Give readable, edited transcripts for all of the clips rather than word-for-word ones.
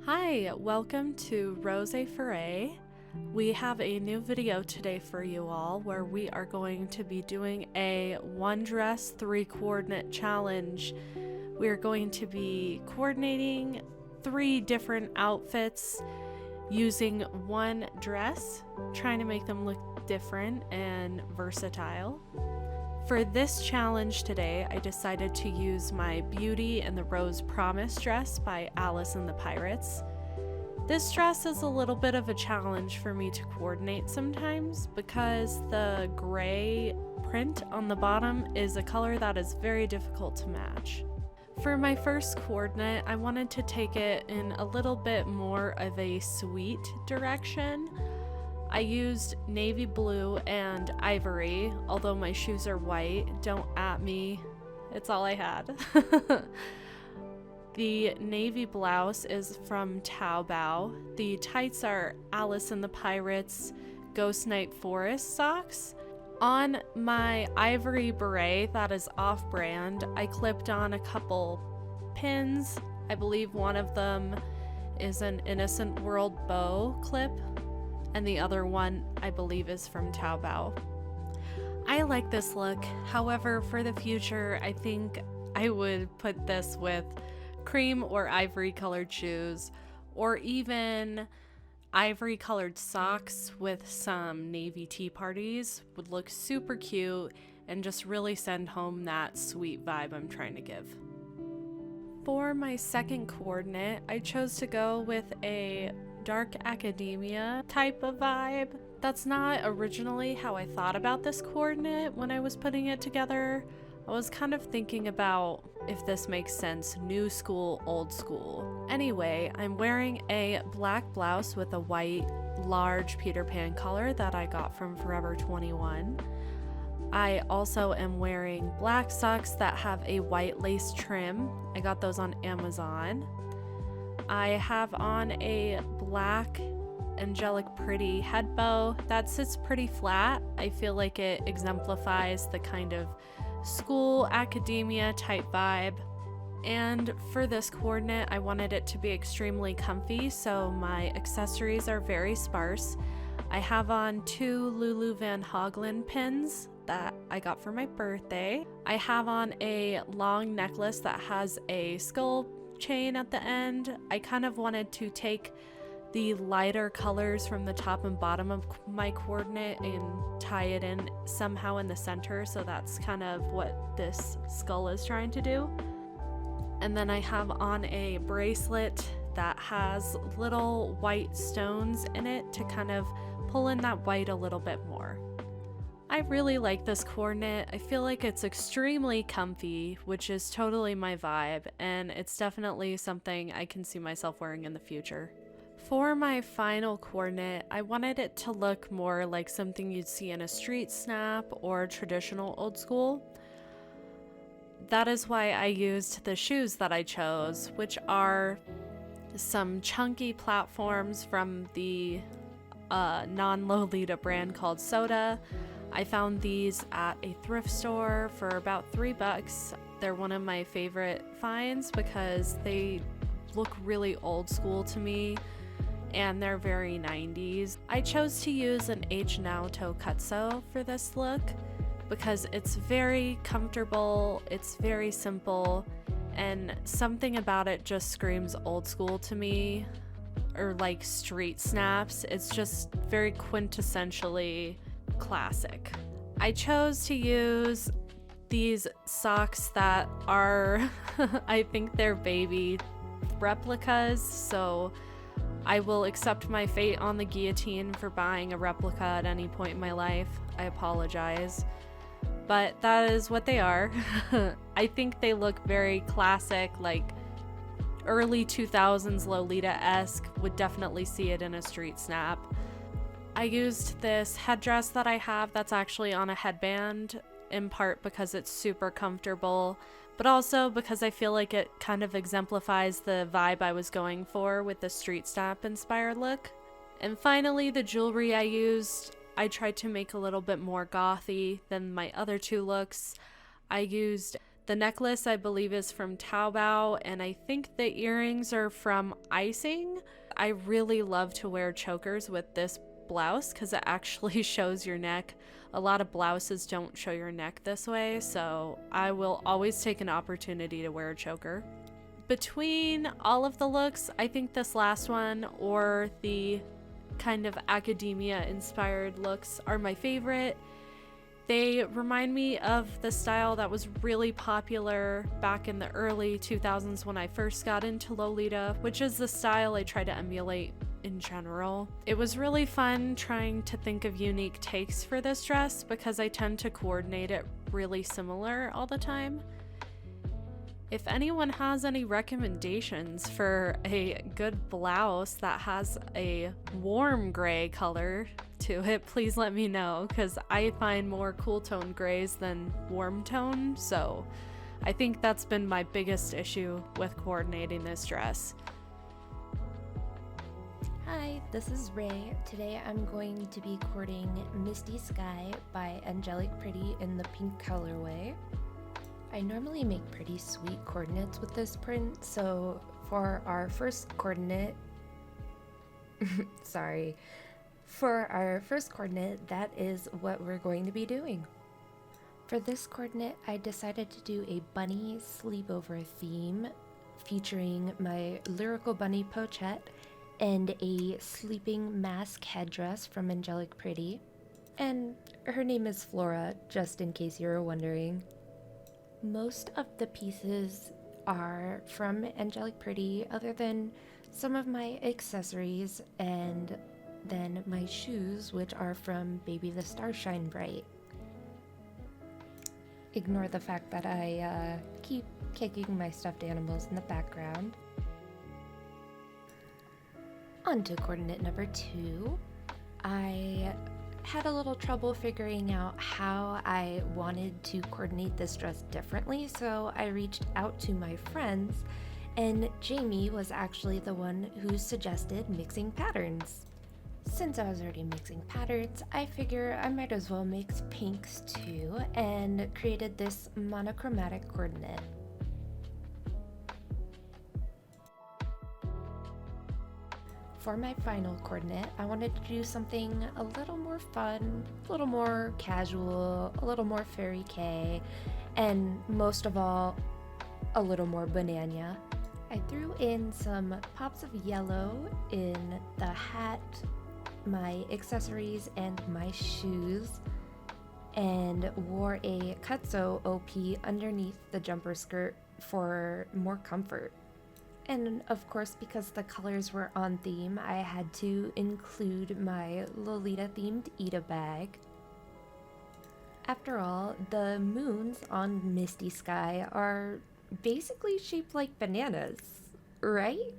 Hi, welcome to Rosé Forêt. We have a new video today for you all where we are going to be doing a one dress, 3 coordinate challenge. We're going to be coordinating 3 different outfits using one dress, trying to make them look different and versatile. For this challenge today, I decided to use my Beauty and the Rose Promise dress by Alice and the Pirates. This dress is a little bit of a challenge for me to coordinate sometimes because the gray print on the bottom is a color that is very difficult to match. For my first coordinate, I wanted to take it in a little bit more of a sweet direction. I used navy blue and ivory, although my shoes are white. Don't at me, it's all I had. The navy blouse is from Taobao. The tights are Alice and the Pirates Ghost Night Forest socks. On my ivory beret that is off-brand, I clipped on a couple pins. I believe one of them is an Innocent World bow clip, and the other one I believe is from Taobao. I like this look, however for the future I think I would put this with cream or ivory colored shoes, or even ivory colored socks with some navy tea parties would look super cute and just really send home that sweet vibe I'm trying to give. For my second coordinate, I chose to go with a dark academia type of vibe. That's not originally how I thought about this coordinate when I was putting it together. I was kind of thinking about if this makes sense, new school, old school. Anyway, I'm wearing a black blouse with a white, large Peter Pan collar that I got from Forever 21. I also am wearing black socks that have a white lace trim. I got those on Amazon. I have on a black Angelic pretty head bow that sits pretty flat. I feel like it exemplifies the kind of school academia type vibe. And for this coordinate, I wanted it to be extremely comfy, so my accessories are very sparse. I have on 2 Lulu Van Hoglen pins that I got for my birthday. I have on a long necklace that has a skull chain at the end. I kind of wanted to take the lighter colors from the top and bottom of my coordinate and tie it in somehow in the center, so that's kind of what this skull is trying to do. And then I have on a bracelet that has little white stones in it to kind of pull in that white a little bit more. I really like this coordinate. I feel like it's extremely comfy, which is totally my vibe, and it's definitely something I can see myself wearing in the future. For my final coordinate, I wanted it to look more like something you'd see in a street snap or traditional old school. That is why I used the shoes that I chose, which are some chunky platforms from the non-Lolita brand called Soda. I found these at a thrift store for about $3. They're one of my favorite finds because they look really old school to me and they're very 90s. I chose to use an H Naoto Kutso for this look because it's very comfortable, it's very simple, and something about it just screams old school to me, or like street snaps. It's just very quintessentially classic. I chose to use these socks that are I think they're baby replicas, so I will accept my fate on the guillotine for buying a replica at any point in my life. I apologize, but that is what they are. I think they look very classic, like early 2000s Lolita-esque. Would definitely see it in a street snap. I used this headdress that I have that's actually on a headband, in part because it's super comfortable, but also because I feel like it kind of exemplifies the vibe I was going for with the street snap inspired look. And finally, the jewelry I used I tried to make a little bit more gothy than my other two looks. I used the necklace, I believe, is from Taobao, and I think the earrings are from Icing. I really love to wear chokers with this blouse because it actually shows your neck. A lot of blouses don't show your neck this way, so I will always take an opportunity to wear a choker. Between all of the looks, I think this last one or the kind of academia inspired looks are my favorite. They remind me of the style that was really popular back in the early 2000s when I first got into Lolita, which is the style I try to emulate in general. It was really fun trying to think of unique takes for this dress because I tend to coordinate it really similar all the time. If anyone has any recommendations for a good blouse that has a warm gray color to it, please let me know, because I find more cool tone grays than warm tone, so I think that's been my biggest issue with coordinating this dress. Hi, this is Rae. Today I'm going to be coording Misty Sky by Angelic Pretty in the pink colorway. I normally make pretty sweet coordinates with this print, so for our first coordinate, that is what we're going to be doing. For this coordinate, I decided to do a bunny sleepover theme featuring my lyrical bunny pochette and a sleeping mask headdress from Angelic Pretty. And her name is Flora, just in case you were wondering. Most of the pieces are from Angelic Pretty, other than some of my accessories and then my shoes, which are from Baby the Star Shine Bright. Ignore the fact that I keep kicking my stuffed animals in the background. On to coordinate number 2. I had a little trouble figuring out how I wanted to coordinate this dress differently, so I reached out to my friends, and Jamie was actually the one who suggested mixing patterns. Since I was already mixing patterns, I figure I might as well mix pinks too, and created this monochromatic coordinate. For my final coordinate, I wanted to do something a little more fun, a little more casual, a little more fairy K, and most of all, a little more banana. I threw in some pops of yellow in the hat, my accessories, and my shoes, and wore a Kutso OP underneath the jumper skirt for more comfort. And of course, because the colors were on theme, I had to include my Lolita themed Ita bag. After all, the moons on Misty Sky are basically shaped like bananas, right?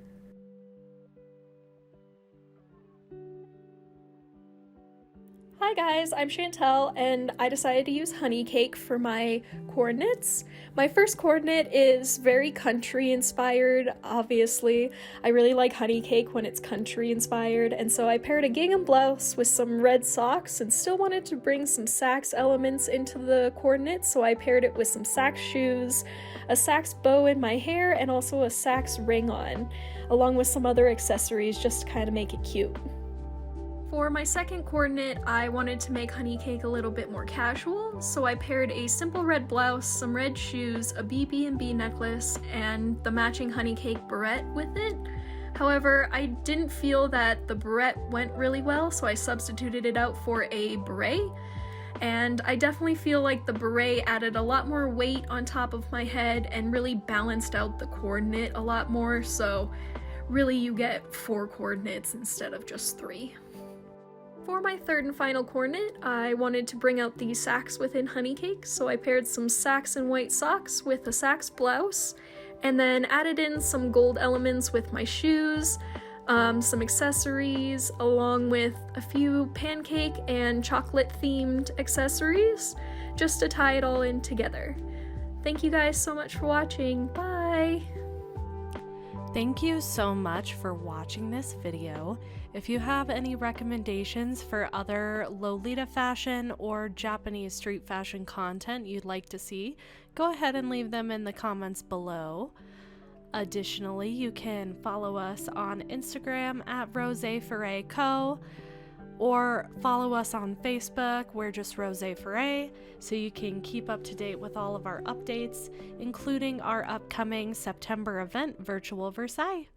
Hi guys, I'm Chantel, and I decided to use honey cake for my coordinates. My first coordinate is very country inspired, obviously. I really like honey cake when it's country inspired, and so I paired a gingham blouse with some red socks and still wanted to bring some sax elements into the coordinates, so I paired it with some sax shoes, a sax bow in my hair, and also a sax ring on, along with some other accessories just to kind of make it cute. For my second coordinate, I wanted to make honey cake a little bit more casual, so I paired a simple red blouse, some red shoes, a BB&B necklace, and the matching honey cake barrette with it. However, I didn't feel that the barrette went really well, so I substituted it out for a beret, and I definitely feel like the beret added a lot more weight on top of my head and really balanced out the coordinate a lot more, so really you get 4 coordinates instead of just 3. For my third and final coordinate, I wanted to bring out the sax within honey cake, so I paired some sax and white socks with a sax blouse, and then added in some gold elements with my shoes, some accessories, along with a few pancake and chocolate themed accessories, just to tie it all in together. Thank you guys so much for watching. Bye! Thank you so much for watching this video. If you have any recommendations for other Lolita fashion or Japanese street fashion content you'd like to see, go ahead and leave them in the comments below. Additionally, you can follow us on Instagram at Rosé Forêt Co. or follow us on Facebook. We're just Rosé Forêt, so you can keep up to date with all of our updates, including our upcoming September event, Virtual Versailles.